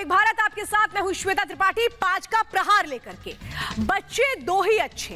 Republic Bharat, आपके साथ मैं हूं श्वेता त्रिपाठी। 5 का प्रहार लेकर के बच्चे दो ही अच्छे,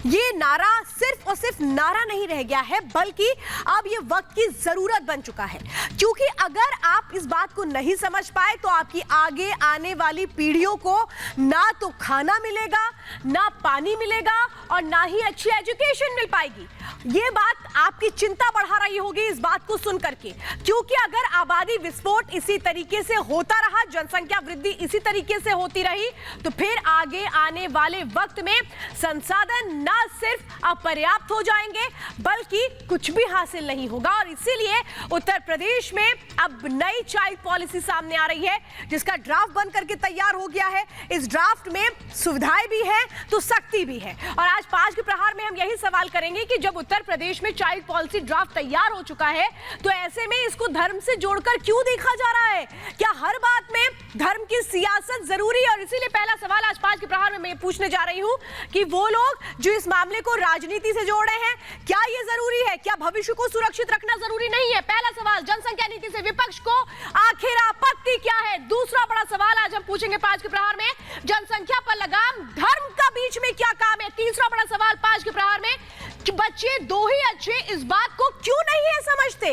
ये नारा सिर्फ और सिर्फ नारा नहीं रह गया है, बल्कि अब ये वक्त की जरूरत बन चुका है। क्योंकि अगर आप इस बात को नहीं समझ पाए तो आपकी आगे आने वाली पीढ़ियों को ना तो खाना मिलेगा, ना पानी मिलेगा और ना ही अच्छी एजुकेशन मिल पाएगी। ये बात आपकी चिंता बढ़ा रही होगी इस बात को सुन करके, क्योंकि अगर आबादी विस्फोट इसी तरीके से होता रहा, जनसंख्या वृद्धि इसी तरीके से होती रही, तो फिर आगे आने वाले वक्त में संसाधन ना सिर्फ अपर्याप्त हो जाएंगे बल्कि कुछ भी हासिल नहीं होगा। और इसीलिए उत्तर प्रदेश में अब नई चाइल्ड पॉलिसी सामने आ रही है, जिसका ड्राफ्ट बन करके तैयार हो गया है। इस ड्राफ्ट में सुविधाएं भी हैं तो सख्ती भी है। और आज 5 के प्रहार में हम यही सवाल करेंगे कि जब उत्तर प्रदेश में चाइल्ड पॉलिसी ड्राफ्ट तैयार हो चुका है, तो ऐसे में इसको धर्म से जोड़कर क्यों देखा जा रहा है? क्या हर बात में धर्म की सियासत जरूरी है? और इसीलिए पहला सवाल आज 5 के प्रहार में मैं पूछने जा रही हूं कि वो लोग जो इस मामले को राजनीति से जोड़ रहे हैं, क्या ये जरूरी है? क्या भविष्य को सुरक्षित रखना जरूरी नहीं है? पहला सवाल, जनसंख्या नीति से विपक्ष को आखिर आपत्ति क्या है? दूसरा बड़ा सवाल आज हम पूछेंगे 5 के प्रहार में, जनसंख्या पर लगाम धर्म का बीच में क्या काम है? तीसरा बड़ा सवाल 5 के प्रहार में कि बच्चे दो ही अच्छे, इस बात को क्यों नहीं है समझते?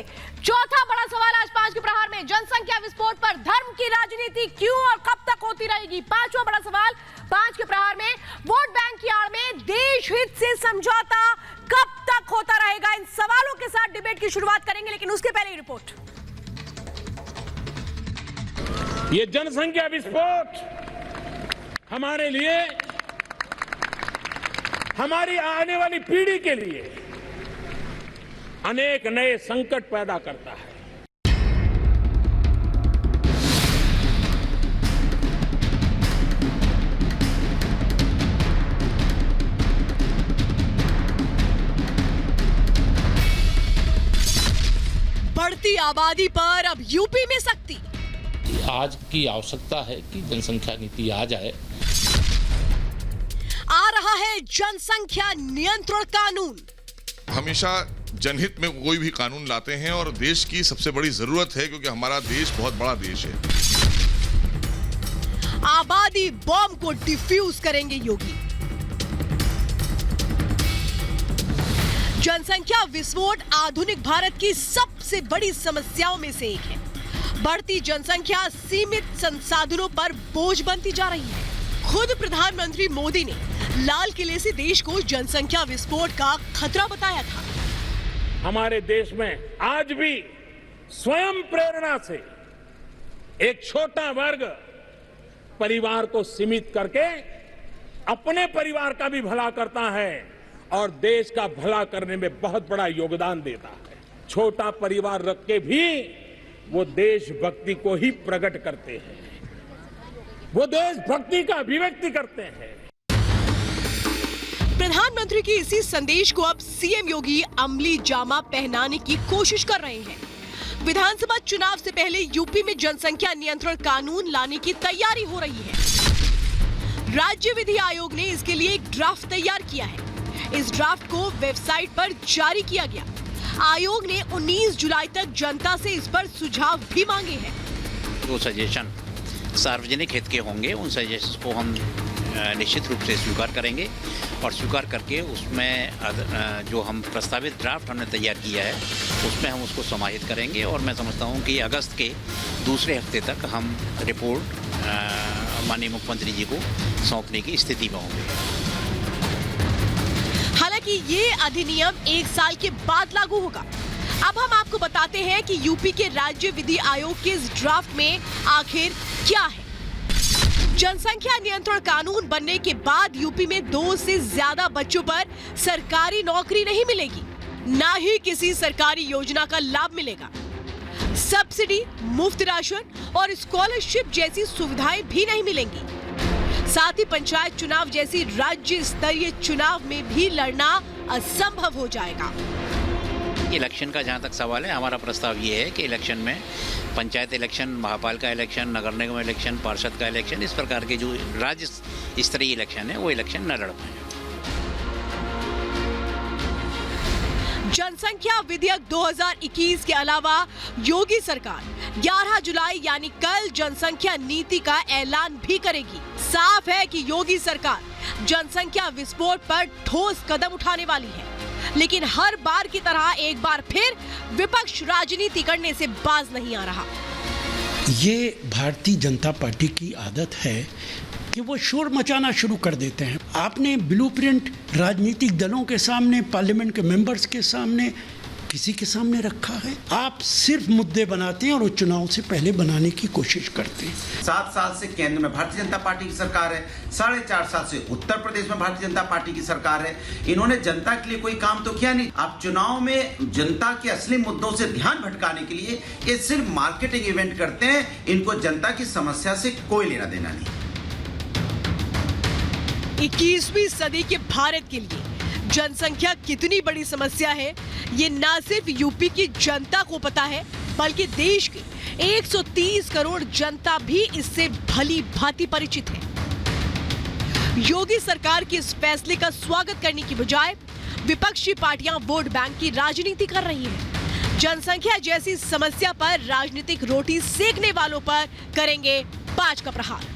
चौथा बड़ा सवाल आज 5 के प्रहार में, जनसंख्या विस्फोट पर धर्म की राजनीति क्यों और कब तक होती रहेगी? पांचवा बड़ा सवाल 5 के प्रहार में, वोट बैंक की आड़ में देश हित से समझौता कब तक होता रहेगा? इन सवालों के साथ डिबेट की शुरुआत करेंगे, लेकिन उसके पहले रिपोर्ट। ये जनसंख्या विस्फोट हमारे लिए, हमारी आने वाली पीढ़ी के लिए अनेक नए संकट पैदा करता है। बढ़ती आबादी पर अब यूपी में सख्ती। आज की आवश्यकता है कि जनसंख्या नीति आ जाए। आ रहा है जनसंख्या नियंत्रण कानून। हमेशा जनहित में कोई भी कानून लाते हैं और देश की सबसे बड़ी जरूरत है, क्योंकि हमारा देश बहुत बड़ा देश है। आबादी बॉम्ब को डिफ्यूज करेंगे योगी। जनसंख्या विस्फोट आधुनिक भारत की सबसे बड़ी समस्याओं में से एक है। बढ़ती जनसंख्या सीमित संसाधनों पर बोझ बनती जा रही है। खुद प्रधानमंत्री मोदी ने लाल किले से देश को जनसंख्या विस्फोट का खतरा बताया था। हमारे देश में आज भी स्वयं प्रेरणा से एक छोटा वर्ग परिवार को सीमित करके अपने परिवार का भी भला करता है और देश का भला करने में बहुत बड़ा योगदान देता है। छोटा परिवार रख के भी वो देशभक्ति को ही प्रकट करते हैं, वो देशभक्ति का अभिव्यक्ति करते हैं। प्रधानमंत्री की इसी संदेश को अब सीएम योगी अमली जामा पहनाने की कोशिश कर रहे हैं। विधानसभा चुनाव से पहले यूपी में जनसंख्या नियंत्रण कानून लाने की तैयारी हो रही है। राज्य विधि आयोग ने इसके लिए एक ड्राफ्ट तैयार किया है। इस ड्राफ्ट को वेबसाइट पर जारी किया गया। आयोग ने 19 जुलाई तक जनता से इस पर सुझाव भी मांगे हैं। वो सजेशन सार्वजनिक हित के होंगे, उन सजेशन को हम निश्चित रूप से स्वीकार करेंगे और स्वीकार करके उसमें जो हम प्रस्तावित ड्राफ्ट हमने तैयार किया है उसमें हम उसको समाहित करेंगे। और मैं समझता हूं कि अगस्त के दूसरे हफ्ते तक हम रिपोर्ट माननीय मुख्यमंत्री जी को सौंपने की स्थिति में होंगे। हालांकि ये अधिनियम 1 साल के बाद लागू होगा। अब हम आपको बताते हैं कि यूपी के राज्य विधि आयोग के इस ड्राफ्ट में आखिर क्या है। जनसंख्या नियंत्रण कानून बनने के बाद यूपी में 2 से ज्यादा बच्चों पर सरकारी नौकरी नहीं मिलेगी, ना ही किसी सरकारी योजना का लाभ मिलेगा। सब्सिडी, मुफ्त राशन और स्कॉलरशिप जैसी सुविधाएं भी नहीं मिलेंगी। साथ ही पंचायत चुनाव जैसी राज्य स्तरीय चुनाव में भी लड़ना असंभव हो जाएगा। इलेक्शन का जहां तक सवाल है, हमारा प्रस्ताव ये है कि इलेक्शन में पंचायत इलेक्शन, महापालिका इलेक्शन, नगर निगम इलेक्शन, पार्षद का इलेक्शन, इस प्रकार के जो राज्य स्तरीय इलेक्शन है वो इलेक्शन न लड़ पाए। जनसंख्या विधेयक 2021 के अलावा योगी सरकार 11 जुलाई यानी कल जनसंख्या नीति का ऐलान भी करेगी। साफ है कि योगी सरकार जनसंख्या विस्फोट पर ठोस कदम उठाने वाली है, लेकिन हर बार की तरह एक बार फिर विपक्ष राजनीति करने से बाज नहीं आ रहा। ये भारतीय जनता पार्टी की आदत है कि वो शोर मचाना शुरू कर देते हैं। आपने ब्लूप्रिंट राजनीतिक दलों के सामने, पार्लियामेंट के मेंबर्स के सामने, किसी के सामने रखा है? आप सिर्फ मुद्दे बनाते हैं और चुनाव से पहले बनाने की कोशिश करते हैं। 7 साल से केंद्र में भारतीय जनता पार्टी की सरकार है, 4.5 साल से उत्तर प्रदेश में भारतीय जनता पार्टी की सरकार है। इन्होंने जनता के लिए कोई काम तो किया नहीं। आप चुनाव में जनता के असली मुद्दों से ध्यान भटकाने के लिए ये सिर्फ मार्केटिंग इवेंट करते हैं। इनको जनता की समस्या से कोई लेना देना नहीं। 21वीं सदी के भारत के लिए जनसंख्या कितनी बड़ी समस्या है, ये ना सिर्फ यूपी की जनता को पता है, बल्कि देश की 130 करोड़ जनता भी इससे भली भांति परिचित है। योगी सरकार के इस फैसले का स्वागत करने की बजाय विपक्षी पार्टियां वोट बैंक की राजनीति कर रही हैं। जनसंख्या जैसी समस्या पर राजनीतिक रोटी सेकने वालों पर करेंगे 5 का प्रहार।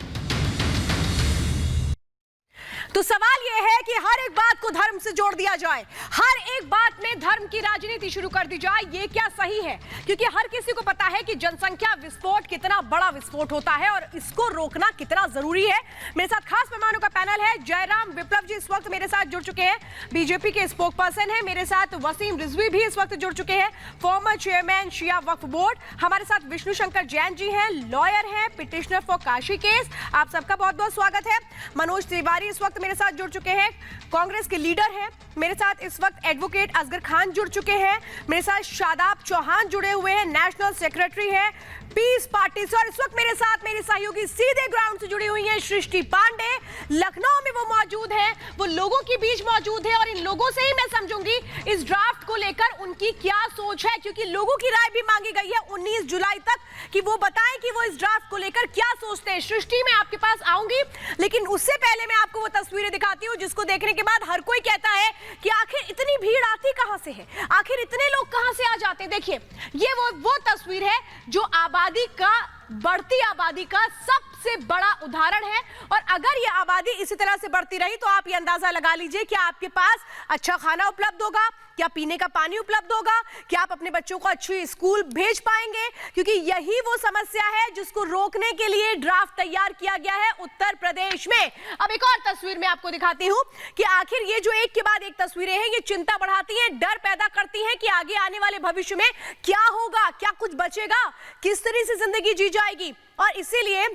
तो सवाल यह है कि हर एक बात को धर्म से जोड़ दिया जाए, हर एक बात में धर्म की राजनीति शुरू कर दी जाए, ये क्या सही है? क्योंकि हर किसी को पता है कि जनसंख्या विस्फोट कितना बड़ा विस्फोट होता है और इसको रोकना कितना जरूरी है। मेरे साथ खास मेहमानों का पैनल है। जयराम विप्लव जी इस वक्त मेरे साथ जुड़ चुके हैं, बीजेपी के स्पोक पर्सन है। मेरे साथ वसीम रिजवी भी इस वक्त जुड़ चुके हैं, former chairman Shia Waqf board. हमारे साथ विष्णु शंकर जैन जी हैं, लॉयर हैं, पिटिशनर फॉर काशी केस। आप सबका बहुत बहुत स्वागत है। मनोज तिवारी इस वक्त मेरे साथ जुड़ चुके हैं, कांग्रेस के लीडर हैं। मेरे साथ इस वक्त एडवोकेट असगर खान जुड़ चुके हैं। मेरे साथ शादाब चौहान जुड़े हुए हैं, नेशनल सेक्रेटरी है पीस पार्टी से। और इस वक्त मेरे साथ मेरी सहयोगी सीधे ग्राउंड से जुड़ी हुई हैं, सृष्टि पांडे। लखनऊ में वो मौजूद हैं, वो लोगों के बीच मौजूद है और इन लोगों से ही मैं समझूंगी इस ड्राफ्ट को लेकर उनकी क्या सोच है, क्योंकि लोगों की राय भी मांगी गई है 19 जुलाई तक कि वो बताएं कि वो इस ड्राफ्ट को लेकर क्या सोचते हैं। सृष्टि, मैं आपके पास आऊंगी, लेकिन उससे पहले मैं आपको वो तस्वीरें दिखाती हूँ जिसको देखने के बाद हर कोई कहता है कि आखिर इतनी भीड़ आती कहां से है, आखिर इतने लोग कहां से आ जाते हैं। देखिए, ये वो तस्वीर है जो बढ़ती आबादी का सबसे बड़ा उदाहरण है। और अगर ये आबादी इसी तरह से बढ़ती रही तो आप ये अंदाजा लगा लीजिए कि आपके पास अच्छा खाना उपलब्ध होगा, क्या पीने का पानी उपलब्ध होगा, क्या आप अपने बच्चों को अच्छी स्कूल भेज पाएंगे, क्योंकि यही वो समस्या है जिसको रोकने के लिए ड्राफ्ट तैयार किया गया है उत्तर प्रदेश में। अब एक और तस्वीर मैं आपको दिखाती हूं कि आखिर ये जो एक के बाद एक तस्वीरें हैं, ये चिंता बढ़ाती हैं, डर पैदा करती हैं कि आगे आने वाले भविष्य में क्या होगा, क्या कुछ बचेगा, किस तरह से जिंदगी जी जाएगी। और इसीलिए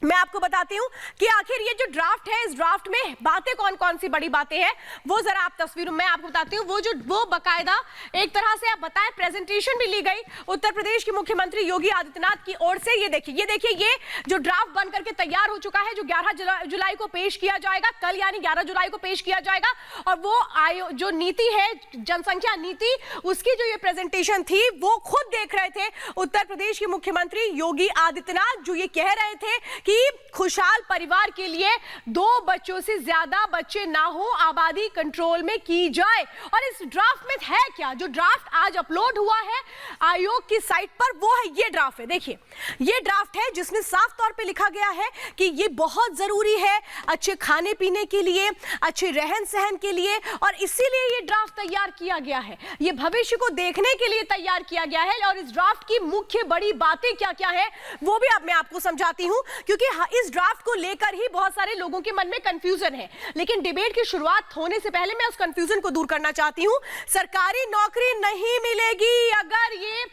मैं आपको बताती हूं कि आखिर ये जो ड्राफ्ट है, इस ड्राफ्ट में बातें कौन कौन सी बड़ी बातें हैं वो जरा आप तस्वीरों में आपको बताती हूं। वो बकायदा एक तरह से आप बताएं प्रेजेंटेशन भी ली गई उत्तर प्रदेश के मुख्यमंत्री योगी आदित्यनाथ की ओर से। ये देखिए ये जो ड्राफ्ट बन करके तैयार हो चुका है, जो 11 जुलाई को पेश किया जाएगा, कल यानी 11 जुलाई को पेश किया जाएगा। और वो जो नीति है, जनसंख्या नीति, उसकी जो ये प्रेजेंटेशन थी वो खुद देख रहे थे उत्तर प्रदेश के मुख्यमंत्री योगी आदित्यनाथ, जो ये कह रहे थे कि खुशहाल परिवार के लिए 2 बच्चों से ज्यादा बच्चे ना हो, आबादी कंट्रोल में की जाए। और इस ड्राफ्ट में है क्या? जो ड्राफ्ट आज अपलोड हुआ है आयोग की साइट पर, वो है ये ड्राफ्ट है। देखिए, ये ड्राफ्ट है जिसमें साफ तौर पे लिखा गया है कि ये बहुत जरूरी है अच्छे खाने पीने के लिए, अच्छे रहन सहन के लिए, और इसीलिए ये ड्राफ्ट तैयार किया गया है। ये भविष्य को देखने के लिए तैयार किया गया है। और इस ड्राफ्ट की मुख्य बड़ी बातें क्या क्या है वो भी अब मैं आपको समझाती हूं, क्योंकि इस ड्राफ्ट को लेकर ही बहुत सारे लोगों के मन में कंफ्यूजन है। लेकिन डिबेट की शुरुआत होने से पहले मैं उस कंफ्यूजन को दूर करना चाहती हूं। सरकारी नौकरी नहीं मिलेगी अगर ये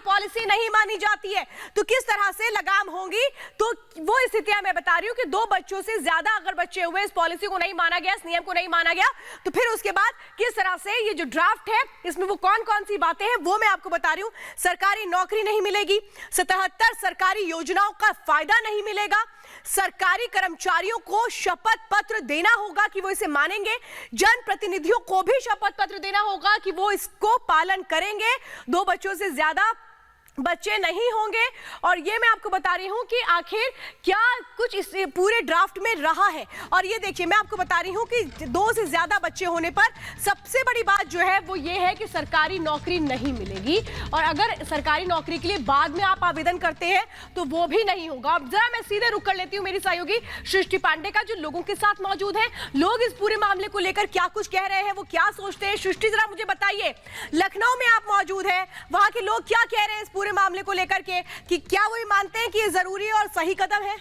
पॉलिसी नहीं मानी जाती है तो किस तरह से लगाम होंगी। तो वो स्थितियां मैं बता रही हूं कि 2 बच्चों से ज्यादा अगर बच्चे हुए, इस पॉलिसी को नहीं माना गया, इस नियम को नहीं माना गया, तो फिर उसके बाद किस तरह से ये जो ड्राफ्ट है इसमें वो कौन कौन सी बातें हैं वो मैं आपको बता रही हूं। सरकारी नौकरी नहीं मिलेगी, 77 सरकारी योजनाओं का फायदा नहीं मिलेगा, सरकारी कर्मचारियों को शपथ पत्र देना होगा कि वो इसे मानेंगे, जनप्रतिनिधियों को भी शपथ पत्र देना होगा कि वो इसको पालन करेंगे, 2 बच्चों से ज्यादा बच्चे नहीं होंगे। और ये मैं आपको बता रही हूं कि आखिर क्या कुछ इस पूरे ड्राफ्ट में रहा है। और ये देखिए, मैं आपको बता रही हूं कि 2 से ज्यादा बच्चे होने पर सबसे बड़ी बात जो है वो ये है कि सरकारी नौकरी नहीं मिलेगी, और अगर सरकारी नौकरी के लिए बाद में आप आवेदन करते हैं तो वो भी नहीं होगा। अब जरा मैं सीधे रुक कर लेती हूं मेरी सहयोगी सृष्टि पांडे का, जो लोगों के साथ मौजूद है। लोग इस पूरे मामले को लेकर क्या कुछ कह रहे हैं, वो क्या सोचते हैं। सृष्टि, जरा मुझे बताइए, लखनऊ में आप मौजूद हैं, वहां के लोग क्या कह रहे हैं इस पूरे मामले को लेकर के, कि क्या वो मानते हैं कि ये जरूरी और सही कदम है?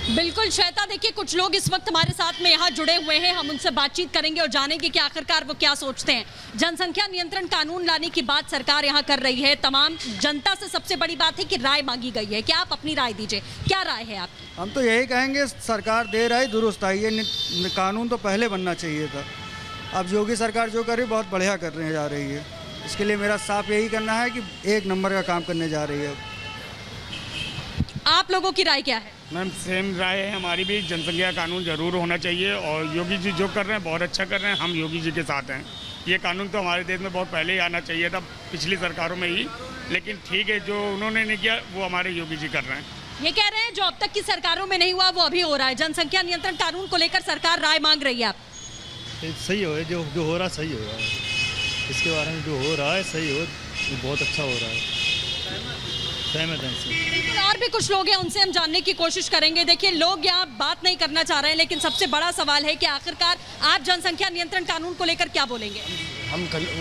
बिल्कुल श्वेता, देखिए कुछ लोग इस वक्त हमारे साथ में यहाँ जुड़े हुए हैं, हम उनसे बातचीत करेंगे और जानेंगे कि आखिरकार वो क्या सोचते हैं। जनसंख्या नियंत्रण कानून लाने की बात सरकार यहाँ कर रही है, तमाम जनता से सबसे बड़ी बात है कि राय मांगी गई है। क्या आप अपनी राय दीजिए, क्या राय है आपकी? हम तो यही कहेंगे, सरकार दे रही दुरुस्त आई, ये कानून तो पहले बनना चाहिए था। अब योगी सरकार जो कर रही बहुत बढ़िया करने जा रही है, इसके लिए मेरा साफ यही करना है कि 1 नंबर का काम करने जा रही है। आप लोगों की राय क्या है? मैम सेम राय है हमारी भी, जनसंख्या कानून जरूर होना चाहिए और योगी जी जो कर रहे हैं बहुत अच्छा कर रहे हैं, हम योगी जी के साथ हैं। ये कानून तो हमारे देश में बहुत पहले ही आना चाहिए था, पिछली सरकारों में ही, लेकिन ठीक है जो उन्होंने नहीं किया वो हमारे योगी जी कर रहे हैं। ये कह रहे हैं जो अब तक की सरकारों में नहीं हुआ वो अभी हो रहा है, जनसंख्या नियंत्रण कानून को लेकर सरकार राय मांग रही है। आप सही हो, जो हो रहा सही हो रहा है, इसके बारे में जो हो रहा है सही हो, बहुत अच्छा हो रहा है, सहमत हैं। और भी कुछ लोग हैं, उनसे हम जानने की कोशिश करेंगे। देखिए, लोग यहाँ बात नहीं करना चाह रहे हैं, लेकिन सबसे बड़ा सवाल है कि आखिरकार आप जनसंख्या नियंत्रण कानून को लेकर क्या बोलेंगे?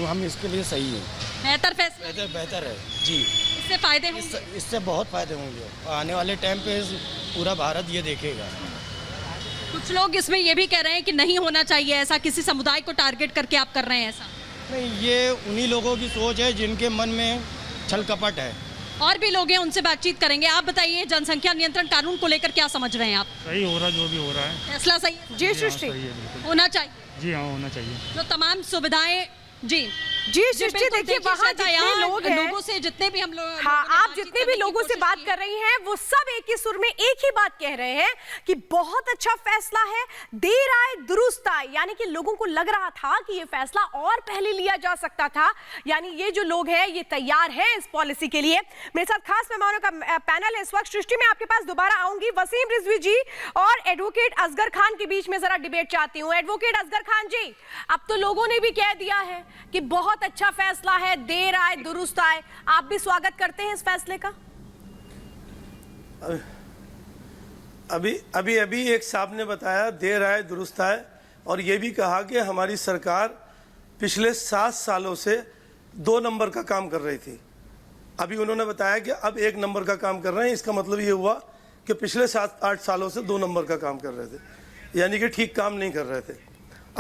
हम इसके लिए सही है, बेहतर फैसला, बेहतर है जी। इससे फायदे होंगे, इससे बहुत फायदे होंगे, आने वाले टाइम पे पूरा भारत ये देखेगा। कुछ लोग इसमें ये भी कह रहे हैं कि नहीं होना चाहिए ऐसा, किसी समुदाय को टारगेट करके आप कर रहे हैं ऐसा। नहीं, ये उन्हीं लोगों की सोच है जिनके मन में छल कपट है। और भी लोग हैं, उनसे बातचीत करेंगे। आप बताइए, जनसंख्या नियंत्रण कानून को लेकर क्या समझ रहे हैं आप? सही हो रहा जो भी हो रहा है, फैसला सही है? जी सृष्टि, होना चाहिए। जी हाँ होना चाहिए। जो तमाम सुविधाएं, जी सृष्टि, देखिए वहाँ जितने लोग हैं, लोगों से जितने भी हम लोग, हाँ, आप जितने भी लोगों से बात कर रही हैं वो सब एक ही सुर में एक ही बात कह रहे हैं कि बहुत अच्छा फैसला है, देर आए दुरुस्त आए। यानी कि लोगों को लग रहा था कि ये फैसला और पहले लिया जा सकता था। यानी ये जो लोग हैं ये तैयार हैं इस पॉलिसी के लिए। मेरे साथ खास मेहमानों का पैनल है इस वक्त। सृष्टि, मैं आपके पास दोबारा आऊंगी। वसीम रिजवी जी और एडवोकेट असगर खान के बीच में जरा डिबेट चाहती हूँ। एडवोकेट असगर खान जी, अब तो लोगों ने भी कह दिया है कि बहुत अच्छा फैसला है, देर आए दुरुस्त आए, आप भी स्वागत करते हैं इस फैसले का? अभी एक साहब ने बताया देर आए दुरुस्त आए, और ये भी कहा कि हमारी सरकार पिछले 7 सालों से 2 नंबर का काम कर रही थी। अभी उन्होंने बताया कि अब 1 नंबर का काम कर रहे हैं। इसका मतलब ये हुआ कि पिछले 7-8 सालों से 2 नंबर का काम कर रहे थे, यानी कि ठीक काम नहीं कर रहे थे।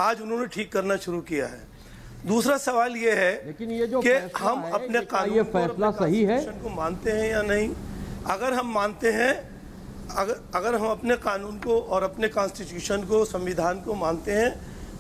आज उन्होंने ठीक करना शुरू किया है। दूसरा सवाल ये है कि हम अपने कानून फैसला सही है को मानते हैं या नहीं। अगर हम मानते हैं, अगर हम अपने कानून को और अपने कॉन्स्टिट्यूशन को, संविधान को मानते हैं,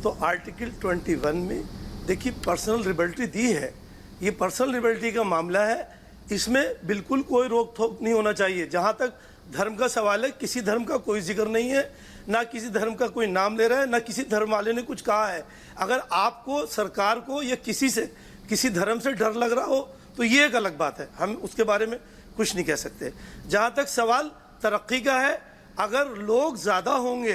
तो आर्टिकल 21 में देखिए पर्सनल लिबर्टी दी है। ये पर्सनल लिबर्टी का मामला है, इसमें बिल्कुल कोई रोक टोक नहीं होना चाहिए। जहाँ तक धर्म का सवाल है, किसी धर्म का कोई जिक्र नहीं है, ना किसी धर्म का कोई नाम ले रहा है, ना किसी धर्म वाले ने कुछ कहा है। अगर आपको, सरकार को या किसी धर्म से डर लग रहा हो तो ये एक अलग बात है, हम उसके बारे में कुछ नहीं कह सकते। जहाँ तक सवाल तरक्की का है, अगर लोग ज़्यादा होंगे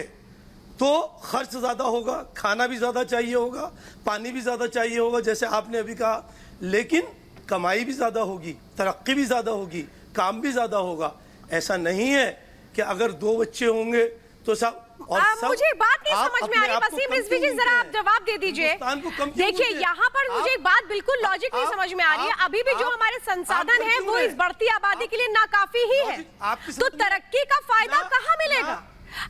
तो खर्च ज़्यादा होगा, खाना भी ज़्यादा चाहिए होगा, पानी भी ज़्यादा चाहिए होगा, जैसे आपने अभी कहा, लेकिन कमाई भी ज़्यादा होगी, तरक्की भी ज़्यादा होगी, काम भी ज़्यादा होगा। ऐसा नहीं है कि अगर 2 बच्चे होंगे तो सब मुझे बात नहीं समझ में आ रही। वसीम रिजवी जी, जरा आप जवाब दे दीजिए। देखिए, यहाँ पर मुझे एक बात बिल्कुल लॉजिक नहीं समझ में आ रही है। अभी भी जो हमारे संसाधन है वो इस बढ़ती आबादी के लिए नाकाफी ही है, तो तरक्की का फायदा कहाँ मिलेगा?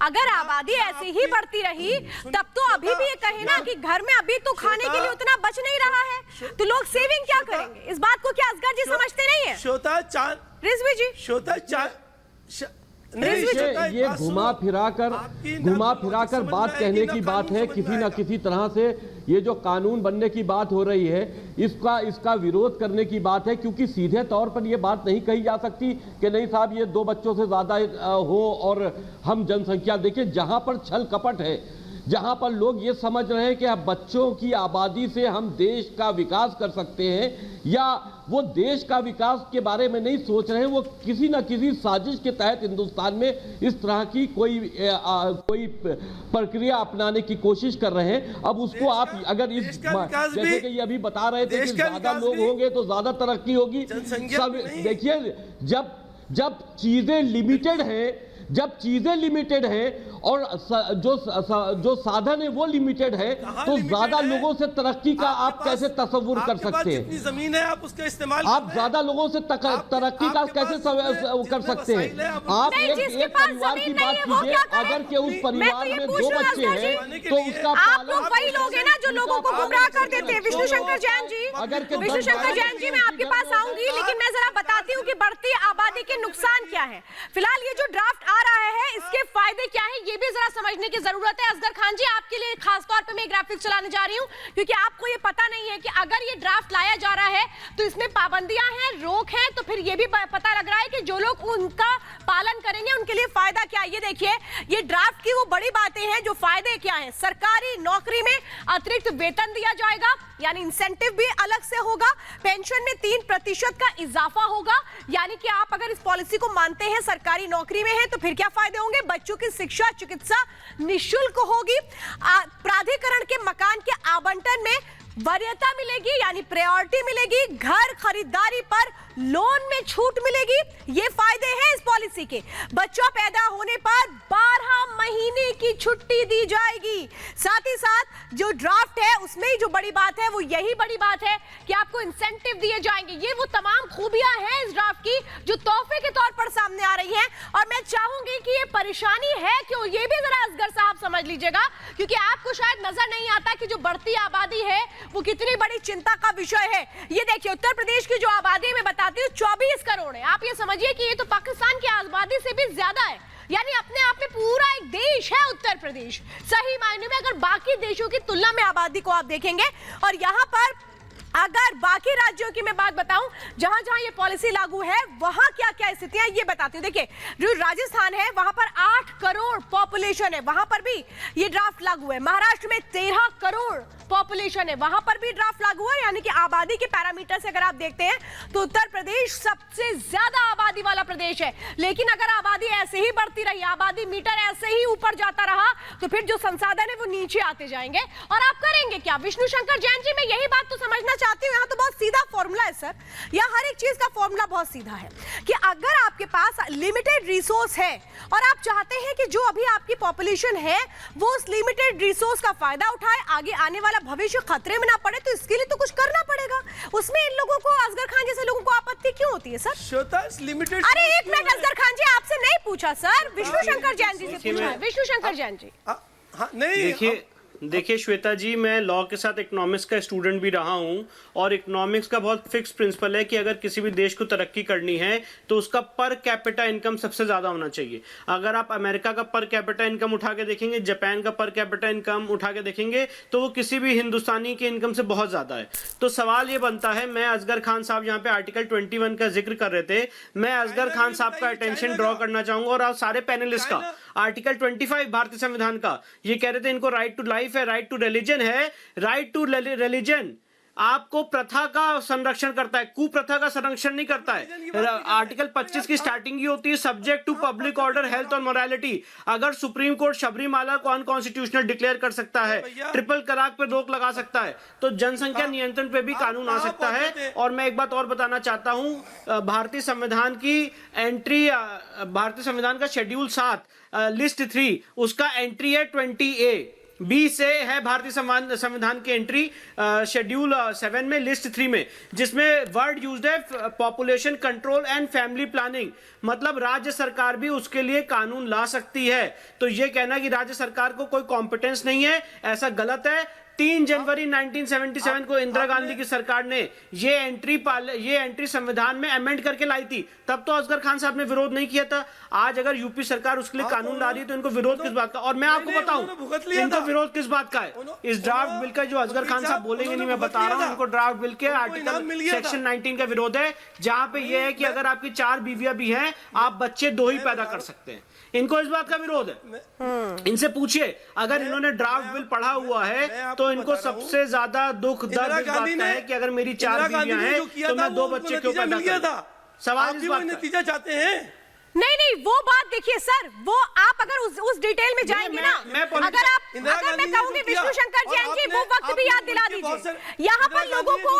अगर आबादी ऐसे ही बढ़ती रही तब तो अभी भी ये कहे ना कि घर में अभी तो खाने के लिए उतना बच नहीं रहा है, तो लोग सेविंग क्या करेंगे? इस बात को क्या असगर जी समझते नहीं है? रिजवी जी, ये घुमा फिरा कर बात कहने की बात है। किसी ना किसी तरह से ये जो कानून बनने की बात हो रही है, इसका विरोध करने की बात है, क्योंकि सीधे तौर पर ये बात नहीं कही जा सकती कि नहीं साहब ये 2 बच्चों से ज्यादा हो और हम जनसंख्या। देखिए, जहां पर छल कपट है, जहां पर लोग ये समझ रहे हैं कि अब बच्चों की आबादी से हम देश का विकास कर सकते हैं, या वो देश का विकास के बारे में नहीं सोच रहे हैं, वो किसी न किसी साजिश के तहत हिंदुस्तान में इस तरह की कोई प्रक्रिया अपनाने की कोशिश कर रहे हैं। अब उसको आप अगर इस जैसे कि ये अभी बता रहे थे कि ज्यादा लोग होंगे तो ज्यादा तरक्की होगी। देखिए, जब चीजें लिमिटेड हैं और जो साधन है वो लिमिटेड है, तो ज्यादा लोगों से तरक्की का आप कैसे तस्वुर कर सकते हैं? जमीन है, आप उसका इस्तेमाल, आप ज्यादा लोगों से तरक्की का कैसे कर सकते हैं? आप एक परिवार की बात कीजिए, अगर के उस परिवार में 2 बच्चे हैं तो उसका आप लोग वही लोग हैं ना जो लोगों को गुमराह कर देते हैं। विष्णु शंकर जैन जी, मैं आपके पास आऊंगी, लेकिन मैं जरा बताती हूँ कि बढ़ती आबादी के नुकसान क्या है। फिलहाल ये जो ड्राफ्ट आ रहा है, इसके फायदे क्या है, ये भी जरा समझने की जरूरत है। असगर खान जी, आपके लिए खास तौर पे मैं ग्राफिक्स चलाने जा रही हूँ, क्योंकि आपको ये पता नहीं है कि अगर ये ड्राफ्ट लाया जा रहा है तो इसमें पाबंदियां हैं, रोक है, तो फिर ये भी पता लग रहा है कि जो लोग उनका पालन करेंगे उनके लिए फायदा क्या है। ये देखिए, ये ड्राफ्ट की वो बड़ी बातें हैं जो फायदे क्या है। सरकारी नौकरी में अतिरिक्त वेतन दिया जाएगा, यानी इंसेंटिव भी अलग से होगा। पेंशन में 3% का इजाफा होगा, यानी कि आप अगर इस पॉलिसी को मानते हैं, सरकारी नौकरी में है, तो फिर क्या फायदे होंगे? बच्चों की शिक्षा, चिकित्सा निःशुल्क होगी। प्राधिकरण के मकान के आवंटन में वरीयता मिलेगी, यानी प्रायोरिटी मिलेगी। घर खरीदारी पर लोन में छूट मिलेगी। ये फायदे हैं इस पॉलिसी के। बच्चा पैदा होने पर 12 महीने की छुट्टी दी जाएगी। साथ ही साथ जो ड्राफ्ट है उसमें ही जो बड़ी बात है वो यही बड़ी बात है कि आपको इंसेंटिव दिए जाएंगे। ये वो तमाम खूबियां हैं इस ड्राफ्ट की जो तोहफे के तौर पर सामने आ रही हैं। और मैं चाहूंगी कि ये परेशानी है क्यों, ये भी जरा असगर साहब समझ लीजिएगा, क्योंकि आपको शायद नजर नहीं आता कि जो बढ़ती आबादी है वो कितनी बड़ी चिंता का विषय है। ये देखिए, उत्तर प्रदेश की जो आबादी में बताती हूँ 24 करोड़ है। आप ये समझिए कि ये तो पाकिस्तान की आबादी से भी ज्यादा है, यानी अपने आप में पूरा एक देश है उत्तर प्रदेश सही मायने में, अगर बाकी देशों की तुलना में आबादी को आप देखेंगे। और यहाँ पर अगर बाकी राज्यों की मैं बात बताऊं जहां जहां ये पॉलिसी लागू है वहां क्या क्या स्थितियां ये बताती हूं। देखिए, जो राजस्थान है वहां पर 8 करोड़ पॉपुलेशन है, वहां पर भी ये ड्राफ्ट लागू है। महाराष्ट्र में 13 करोड़ पॉपुलेशन है, वहां पर भी ड्राफ्ट लागू है। यानी कि आबादी के पैरामीटर से अगर आप देखते हैं तो उत्तर प्रदेश सबसे ज्यादा आबादी वाला प्रदेश है। लेकिन अगर आबादी ऐसे ही बढ़ती रही, आबादी मीटर ऐसे ही ऊपर जाता रहा, तो फिर जो संसाधन है वो नीचे आते जाएंगे। और आप करेंगे क्या? विष्णु शंकर जैन जी, मैं यही बात तो समझना चाहती हूं। यहाँ तो बहुत सीधा फॉर्मूला है सर, यहाँ हर एक चीज का फॉर्मूला बहुत सीधा है कि अगर आपके पास लिमिटेड रिसोर्स है और आप चाहते हैं कि जो अभी आपकी पॉपुलेशन है वो उस लिमिटेड रिसोर्स का फायदा उठाए, आगे आने वाला भविष्य खतरे में ना पड़े, तो इसके लिए तो कुछ करना पड़ेगा। उसमें इन लोगों को, असगर खान जैसे लोगों को आपत्ति क्यों होती है सर? लिमिटेड। अरे एक मिनट, असगर खान जी आपसे नहीं पूछा सर, विष्णु शंकर जैन जी से पूछा है। विष्णु शंकर जैन जी, नहीं, देखिए श्वेता जी, मैं लॉ के साथ इकोनॉमिक्स का स्टूडेंट भी रहा हूं, और इकोनॉमिक्स का बहुत फिक्स प्रिंसिपल है कि अगर किसी भी देश को तरक्की करनी है तो उसका पर कैपिटा इनकम सबसे ज़्यादा होना चाहिए। अगर आप अमेरिका का पर कैपिटा इनकम उठा के देखेंगे, जापान का पर कैपिटा इनकम उठा के देखेंगे, तो वो किसी भी हिंदुस्तानी के इनकम से बहुत ज़्यादा है। तो सवाल ये बनता है, मैं असगर खान साहब यहाँ पे आर्टिकल 21 का जिक्र कर रहे थे, मैं असगर खान साहब का अटेंशन ड्रॉ करना चाहूँगा और आप सारे पैनलिस्ट का। आर्टिकल 25 भारतीय संविधान का ये कह रहे थे इनको राइट टू लाइफ है, राइट टू रिलीजन है। राइट टू रिलीजन आपको प्रथा का संरक्षण करता है, कुप्रथा का संरक्षण नहीं करता है। आर्टिकल 25 की स्टार्टिंग ही होती है subject to public order, health और मोरालिटी। अगर सुप्रीम कोर्ट शबरीमाला को अनकॉन्स्टिट्यूशनल डिक्लेयर कर सकता है, ट्रिपल तलाक पे रोक लगा सकता है, तो जनसंख्या नियंत्रण पे भी कानून आ सकता है। और मैं एक बात और बताना चाहता हूं, भारतीय संविधान की एंट्री, भारतीय संविधान का शेड्यूल 7 लिस्ट 3, उसका एंट्री है 20A, बी से है भारतीय संविधान की एंट्री शेड्यूल 7 में लिस्ट 3 में, जिसमें वर्ड यूज्ड है population control and family planning. मतलब राज्य सरकार भी उसके लिए कानून ला सकती है। तो ये कहना कि राज्य सरकार को कोई कॉम्पिटेंस नहीं है, ऐसा गलत है। 3 जनवरी 1977 को इंदिरा गांधी की सरकार ने ये एंट्री संविधान में अमेंड करके लाई थी, तब तो असगर खान साहब ने विरोध नहीं किया था। आज अगर यूपी सरकार उसके लिए कानून ला रही है तो इनको विरोध किस बात का? और मैं आपको बताऊं इनको विरोध किस बात का है। इस ड्राफ्ट बिल का जो असगर खान साहब बोलेंगे नहीं, मैं बता रहा हूं, इनको ड्राफ्ट बिल के आर्टिकल सेक्शन 19 का विरोध है, जहां पे यह है कि अगर आपकी 4 बीवियां भी हैं, आप बच्चे 2 ही पैदा कर सकते हैं। इनको इस बात का विरोध है। इनसे पूछिए, अगर इन्होंने ड्राफ्ट बिल पढ़ा हुआ है तो इनको सबसे ज्यादा दुख दर्द इस बात का है कि अगर मेरी 4 बीवियां हैं तो मैं 2 बच्चे क्यों पैदा करूं। सवाल इस बात का नतीजा चाहते हैं। नहीं, वो बात देखिए सर, वो आप अगर उस डिटेल में जाएंगे ना, अगर मैं कहूंगी विष्णु शंकर जैन जी, वो वक्त भी याद दिला दीजिए। यहाँ पर लोगों को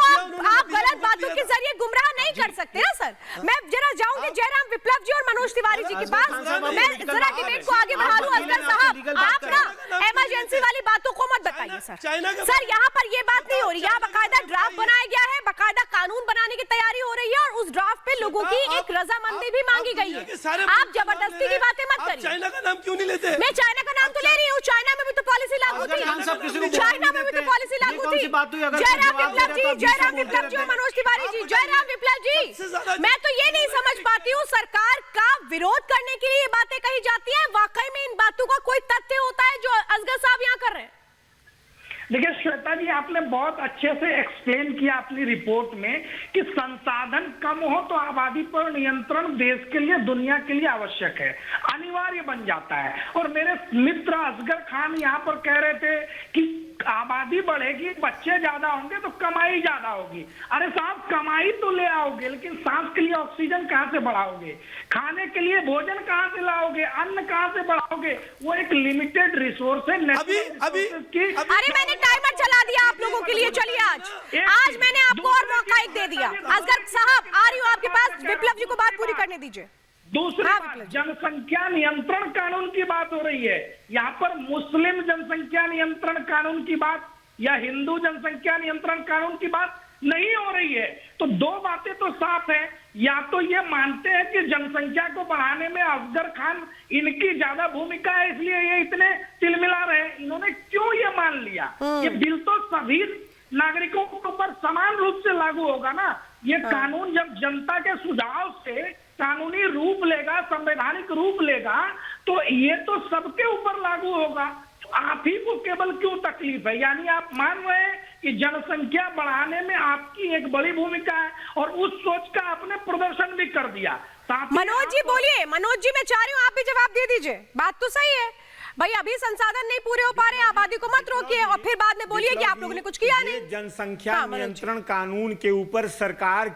आप गलत बातों के जरिए गुमराह नहीं कर सकते ना सर। मैं जरा जाऊंगी जयराम विप्लव जी और मनोज तिवारी जी के पास, मैं जरा डिबेट को आगे बढ़ा लूं। असगर साहब, आप ना इमरजेंसी वाली बातों को मत बताइए सर। यहाँ पर ये बात नहीं हो रही, यहाँ बाकायदा ड्राफ्ट बनाया गया है, बाकायदा कानून बनाने की तैयारी हो रही है और उस ड्राफ्ट पे लोगों की एक रजामंदी भी मांगी गई है। आप जबरदस्ती की बातें मत करिए। चाइना का नाम क्यों नहीं लेते? मैं चाइना का नाम तो ले रही हूँ, चाइना में भी तो पॉलिसी लागू थी, चाइना में भी तो पॉलिसी लागू थी। जयराम विप्लव जी और मनोज तिवारी जी, जयराम विप्लव जी, मैं तो ये नहीं समझ पाती हूँ, सरकार का विरोध करने के लिए ये बातें कही जाती हैं, वाकई में इन बातों का कोई तथ्य होता है जो असगर साहब यहाँ कर रहे हैं? देखिए श्वेता जी, आपने बहुत अच्छे से एक्सप्लेन किया अपनी रिपोर्ट में कि संसाधन कम हो तो आबादी पर नियंत्रण देश के लिए, दुनिया के लिए आवश्यक है, अनिवार्य बन जाता है। और मेरे मित्र असगर खान यहाँ पर कह रहे थे कि आबादी बढ़ेगी, बच्चे ज्यादा होंगे तो कमाई ज्यादा होगी। अरे साहब, कमाई तो ले आओगे, लेकिन सांस के लिए ऑक्सीजन कहाँ से बढ़ाओगे? खाने के लिए भोजन कहाँ से लाओगे? अन्न कहाँ से बढ़ाओगे? वो एक लिमिटेड रिसोर्स है। अरे मैंने टाइमर चला दिया आप लोगों के लिए, चलिए आज मैंने आपको और मौका एक दे दिया। असगर साहब, आ रही हूँ आपके पास, विप्लव जी को बात पूरी करने दीजिए। दूसरा, जनसंख्या नियंत्रण कानून की बात हो रही है, यहाँ पर मुस्लिम जनसंख्या नियंत्रण कानून की बात या हिंदू जनसंख्या नियंत्रण कानून की बात नहीं हो रही है। तो 2 बातें तो साफ है, या तो ये मानते हैं कि जनसंख्या को बढ़ाने में असगर खान इनकी ज्यादा भूमिका है, इसलिए ये इतने तिलमिला रहे हैं। इन्होंने क्यों ये मान लिया? ये बिल तो सभी नागरिकों के ऊपर समान रूप से लागू होगा ना। ये कानून जब जनता के सुझाव से कानूनी रूप लेगा, संवैधानिक रूप लेगा, तो ये तो सबके ऊपर लागू होगा। तो आप ही को केवल क्यों तकलीफ है? यानी आप मान रहे हैं कि जनसंख्या बढ़ाने में आपकी एक बड़ी भूमिका है और उस सोच का आपने प्रदर्शन भी कर दिया। मनोज जी बोलिए, मनोज जी मैं चाह रही हूँ आप भी जवाब दे दीजिए। बात तो सही है भाई, अभी संसाधन नहीं पूरे हो पा रहे, आबादी को मत रोकिए और फिर बाद में बोलिए कि आप लोगों ने कुछ किया नहीं। जनसंख्या नियंत्रण कानून के ऊपर सरकार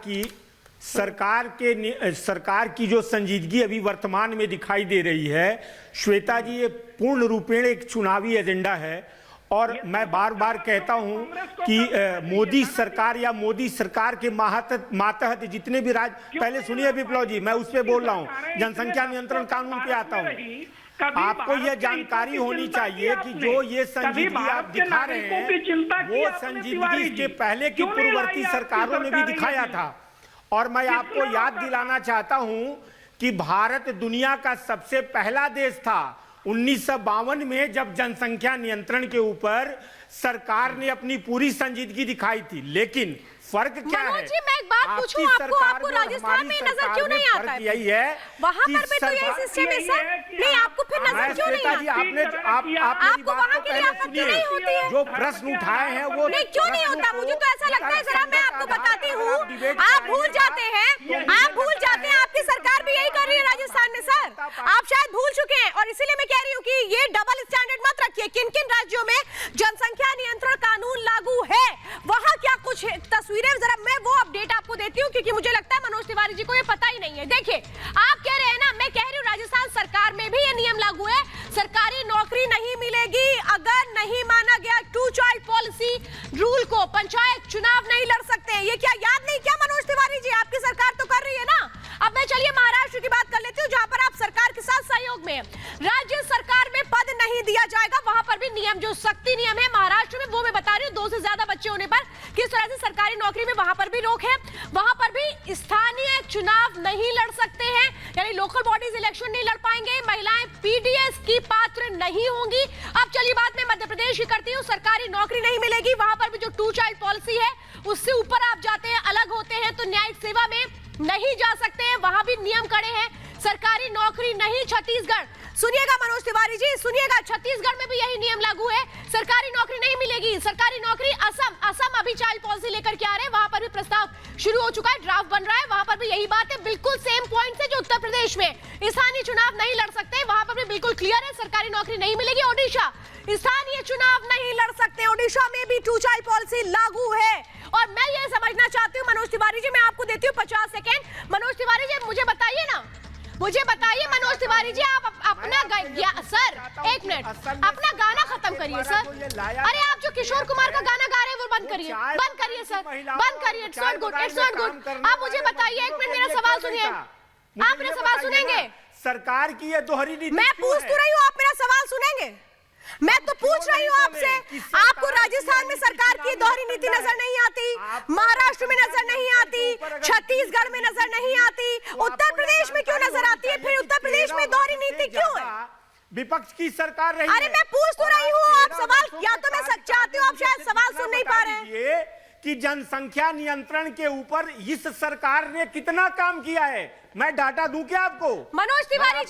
की जो संजीदगी अभी वर्तमान में दिखाई दे रही है, श्वेता जी, ये पूर्ण रूपेण एक चुनावी एजेंडा है। और मैं बार बार कहता हूं कि मोदी सरकार या मोदी सरकार के मातहत जितने भी पहले सुनिए विप्लव जी, मैं उस पर बोल रहा हूं, जनसंख्या नियंत्रण कानून पे आता हूं। आपको यह जानकारी होनी चाहिए कि जो ये संजीदगी आप दिखा रहे हैं, वो संजीदगी इसके पहले की पूर्ववर्ती सरकारों ने भी दिखाया था। और मैं आपको याद दिलाना चाहता हूं कि भारत दुनिया का सबसे पहला देश था 1952 में, जब जनसंख्या नियंत्रण के ऊपर सरकार ने अपनी पूरी संजीदगी दिखाई थी। लेकिन फर्क क्या है? जी, मैं एक बात पूछूं आपको राजस्थान में नजर क्यों नहीं आता है? यही है, वहां पर भी तो यही सिस्टम है सर। नहीं, आपको फिर नजर क्यों नहीं आता? आपको वहां के लिए आफत क्यों नहीं होती है? जो प्रश्न उठाए हैं वो नहीं, क्यों नहीं होता? मुझे तो ऐसा लगता है, जरा मैं आपको बताती हूँ, आप भूल जाते हैं आपकी सरकार भी यही कर रही है राजस्थान में सर। आप शायद भूल चुके हैं और इसीलिए मैं कह रही हूँ कि ये डबल स्टैंडर्ड मत रखिए। किन किन राज्यों में जनसंख्या नियंत्रण कानून लागू है, वहां क्या कुछ तस्वीर, जरा मैं वो अपडेट आपको देती हूँ, क्योंकि मुझे लगता है मनोज तिवारी जी को ये पता ही नहीं है। देखिए, आप कह रहे हैं ना, मैं कह रही हूँ राजस्थान सरकार में भी ये नियम लागू है, सरकारी नौकरी नहीं मिलेगी अगर नहीं माना गया 2 चाइल्ड पॉलिसी रूल को, पंचायत चुनाव नहीं लड़ सकते हैं। ये क्या याद नहीं क्या मनोज तिवारी जी? आपकी सरकार तो कर रही है ना। अब मैं चलिए महाराष्ट्र की बात कर लेती हूँ, जहां पर आप सरकार के साथ सहयोग में राज्य सरकार में पद नहीं दिया जाएगा, वहां पर भी नियम, जो सख्ती नियम है महाराष्ट्र में, वो मैं बता रही हूँ, 2 से ज्यादा बच्चे होने पर किस तरह से सरकारी नौकरी में वहां पर भी रोक है। वहां पर भी स्थानीय चुनाव नहीं लड़ सकते हैं, यानी कर्मचारी लोकल बॉडीज इलेक्शन नहीं लड़ पाएंगे, महिलाएं पीडीएस की पात्र नहीं होंगी। अब चलिए बात मैं मध्य प्रदेश की करती हूँ। सरकारी नौकरी नहीं मिलेगी, वहां पर भी जो 2 चाइल्ड पॉलिसी है उससे ऊपर आप जाते हैं, अलग होते हैं तो न्यायिक सेवा में नहीं जा सकते हैं, वहां भी नियम कड़े हैं। सरकारी नौकरी नहीं छत्तीसगढ़, सुनिएगा मनोज तिवारी जी, सुनिएगा, छत्तीसगढ़ में भी यही नियम लागू है, सरकारी नौकरी नहीं मिलेगी। सरकारी नौकरी असम अभी चाइल्ड पॉलिसी लेकर के आ रहे हैं, वहां पर भी प्रस्ताव शुरू हो चुका है, ड्राफ्ट बन रहा है, वहां पर भी यही बात है, बिल्कुल सेम पॉइंट है जो उत्तर प्रदेश में स्थानीय चुनाव नहीं लड़ सकते, वहां पर भी बिल्कुल क्लियर है, सरकारी नौकरी नहीं मिलेगी। ओडिशा स्थानीय चुनाव नहीं लड़ सकते, ओडिशा में भी 2 चाइल्ड पॉलिसी लागू है। और मैं ये समझना चाहती हूँ मनोज तिवारी जी, मैं आपको देती हूँ 50 सेकेंड। मनोज तिवारी जी मुझे बताइए ना, मुझे बताइए मनोज तिवारी जी, आप अपना सर 1 मिनट अपना गाना खत्म करिए सर। अरे आप जो किशोर कुमार का गाना गा रहे हैं वो बंद करिए, बंद करिए सर, बंद करिए। It's not good, it's not good. आप मुझे बताइए, 1 मिनट मेरा सवाल सुनिए, आप मेरा सवाल सुनेंगे? सरकार की ये दोहरी नीति मैं पूछ तो रही हूँ, आप मेरा सवाल सुनेंगे? मैं तो पूछ रही हूँ आपसे, आपको राजस्थान में सरकार की दोहरी नीति नजर नहीं आती, महाराष्ट्र में नजर नहीं आती, छत्तीसगढ़ में नजर नहीं आती, उत्तर प्रदेश में क्यों नजर आती है? फिर उत्तर प्रदेश में दोहरी नीति क्यों है? विपक्ष की सरकार रही। अरे मैं पूछ तो रही हूँ, आप सवाल, या तो मैं सच चाहती हूँ, आप शायद सवाल सुन नहीं पा रहे हैं कि जनसंख्या नियंत्रण के ऊपर इस सरकार ने कितना काम किया है। मैं डाटा दूं क्या आपको? मनोज तिवारी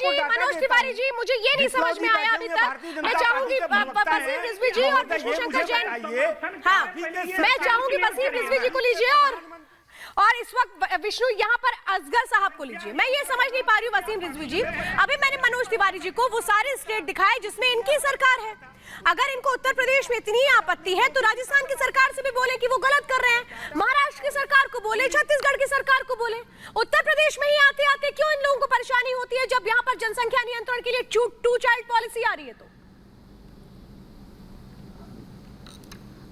जी, मुझे ये नहीं समझ में आया अभी तक। मैं चाहूंगी वसीम रिजवी जी और विष्णु शंकर जैन, हाँ मैं चाहूंगी वसीम रिजवी जी को लीजिए और इस वक्त विष्णु यहाँ पर असगर साहब को लीजिए। मैं ये समझ नहीं पा रही हूँ वसीम रिजवी जी, अभी मैंने मनोज तिवारी जी को वो सारे स्टेट दिखाए जिसमें इनकी सरकार है। अगर इनको उत्तर प्रदेश में इतनी आपत्ति है तो राजस्थान की सरकार से भी बोले कि वो गलत कर रहे हैं, महाराष्ट्र की सरकार को बोले, छत्तीसगढ़ की सरकार को बोले। उत्तर प्रदेश में ही आते आते क्यों इन लोगों को परेशानी होती है जब यहाँ पर जनसंख्या नियंत्रण के लिए 2 चाइल्ड पॉलिसी आ रही है? तो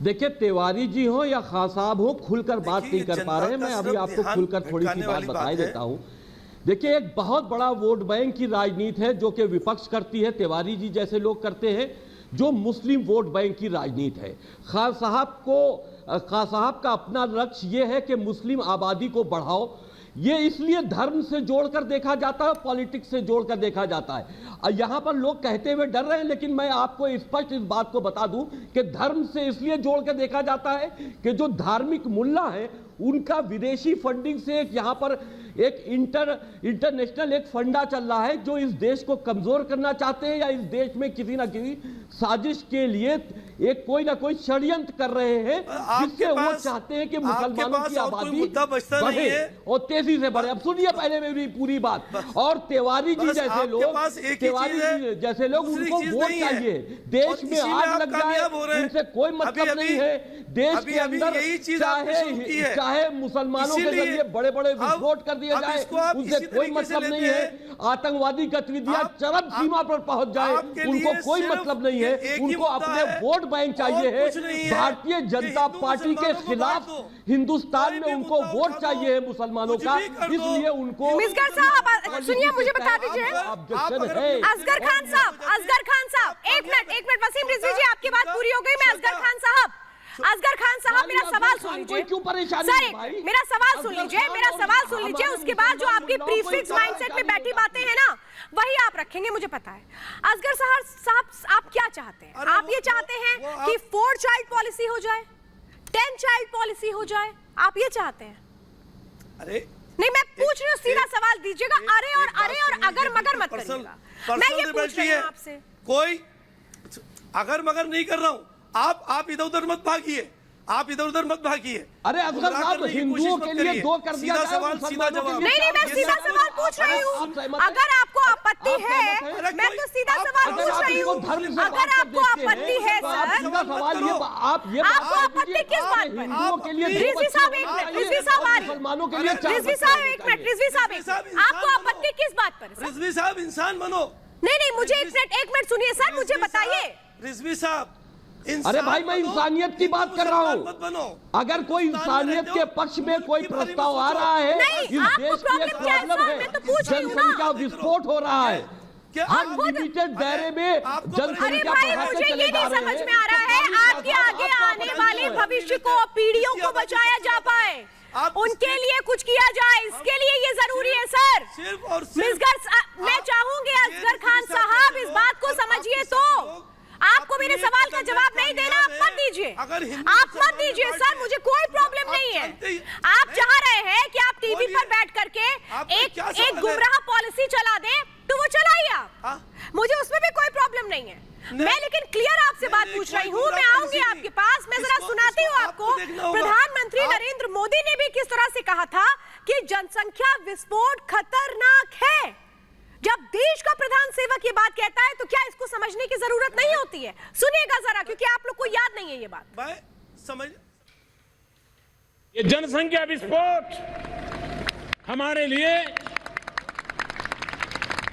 देखिए, तिवारी जी हो या खान साहब हो, खुलकर बात नहीं कर पा रहे हैं। मैं अभी आपको खुलकर थोड़ी सी बात बता देता हूं। देखिए, एक बहुत बड़ा वोट बैंक की राजनीति है जो कि विपक्ष करती है, तिवारी जी जैसे लोग करते हैं, जो मुस्लिम वोट बैंक की राजनीति है। खान साहब का अपना लक्ष्य ये है कि मुस्लिम आबादी को बढ़ाओ। ये इसलिए धर्म से जोड़कर देखा जाता है, पॉलिटिक्स से जोड़कर देखा जाता है। यहाँ पर लोग कहते हुए डर रहे हैं, लेकिन मैं आपको स्पष्ट इस बात को बता दूं कि धर्म से इसलिए जोड़कर देखा जाता है कि जो धार्मिक मुल्ला है उनका विदेशी फंडिंग से एक यहाँ पर एक इंटरनेशनल एक फंडा चल रहा है जो इस देश को कमजोर करना चाहते हैं या इस देश में किसी ना किसी साजिश के लिए एक कोई ना कोई षड्यंत्र कर रहे हैं जिससे वो चाहते हैं कि मुसलमानों की आबादी बढ़े और तेजी से बढ़े। अब सुनिए पहले मेरी पूरी बात। और तिवारी जी जैसे लोग उनको वोट चाहिए, देश में आग लग जाए उनसे कोई मतलब नहीं है। देश के अंदर चाहे मुसलमानों के जरिए बड़े बड़े विस्फोट कर दिया जाए उनसे कोई मतलब नहीं है। आतंकवादी गतिविधियां चरम सीमा पर पहुंच जाए उनको कोई मतलब नहीं है। उनको अपने वोट बैंक चाहिए है। भारतीय जनता पार्टी के खिलाफ हिंदुस्तान में उनको वोट चाहिए है मुसलमानों का, इसलिए उनको। मिसगर साहब सुनिए, मुझे बता दीजिए, असगर खान साहब एक मिनट वसीम रिजवी जी आपकी बात पूरी हो गई। मैं असगर खान साहब मेरा सवाल सुन लीजिए, क्यों परेशानी सर मेरा सवाल सुन लीजिए, उसके बाद जो आपकी प्रीफिक्स माइंडसेट में बैठी बातें हैं ना वही आप रखेंगे, मुझे पता है। असगर साहब आप क्या चाहते हैं? आप ये चाहते हैं कि 4 चाइल्ड पॉलिसी हो जाए, 10 चाइल्ड पॉलिसी हो जाए, आप ये चाहते हैं? अरे नहीं, मैं पूछ रही हूँ, सीधा सवाल दीजिएगा। अरे और अगर मगर मत करिएगा। मैं ये पूछ रही हूँ आपसे, कोई अगर मगर नहीं कर रहा हूँ। आप इधर उधर मत भागिए, अरे असगर साहब, हिंदुओं के लिए 2 कर दिया जाए, सवाल सीधा जवाब। नहीं, मैं सीधा सवाल पूछ रही हूँ। अगर आपको आपत्ति है, मैं तो सीधा सवाल पूछ रही हूँ। अगर आपको आपत्ति है सर, आपको आपत्ति किस बात पर? हिंदुओं के लिए रिजवी साहब एक मिनट, मुसलमानों के लिए रिजवी साहब एक मिनट, आपको आपत्ति किस बात पर? रिजवी साहब इंसान बनो। नहीं, मुझे एक मिनट सुनिए सर, मुझे बताइए। रिजवी साहब, अरे भाई, मैं इंसानियत की बात कर रहा हूँ। अगर कोई इंसानियत के पक्ष में कोई प्रस्ताव आ रहा है, इस देश की एक प्रॉब्लम है, जनसंख्या विस्फोट हो रहा है, अनलिमिटेड दायरे में जनसंख्या बढ़ाते चले जा रहे हैं। समझ में आ रहा है आपके आगे आने वाले भविष्य को, पीढ़ियों को बचाया जा पाए, उनके लिए कुछ किया जाए, इसके लिए ये जरूरी है सर। नहीं है। मैं लेकिन क्लियर आपसे बात पूछ रही हूँ, मैं आऊंगी आपके पास, मैं जरा सुनाती हूँ आपको। प्रधानमंत्री नरेंद्र मोदी ने भी किस तरह से कहा था कि जनसंख्या विस्फोट खतरनाक है। जब देश का प्रधान सेवक ये बात कहता है तो क्या इसको समझने की जरूरत नहीं होती है? सुनिएगा जरा, क्योंकि आप लोग को याद नहीं है ये बात। समझ, ये जनसंख्या विस्फोट हमारे लिए,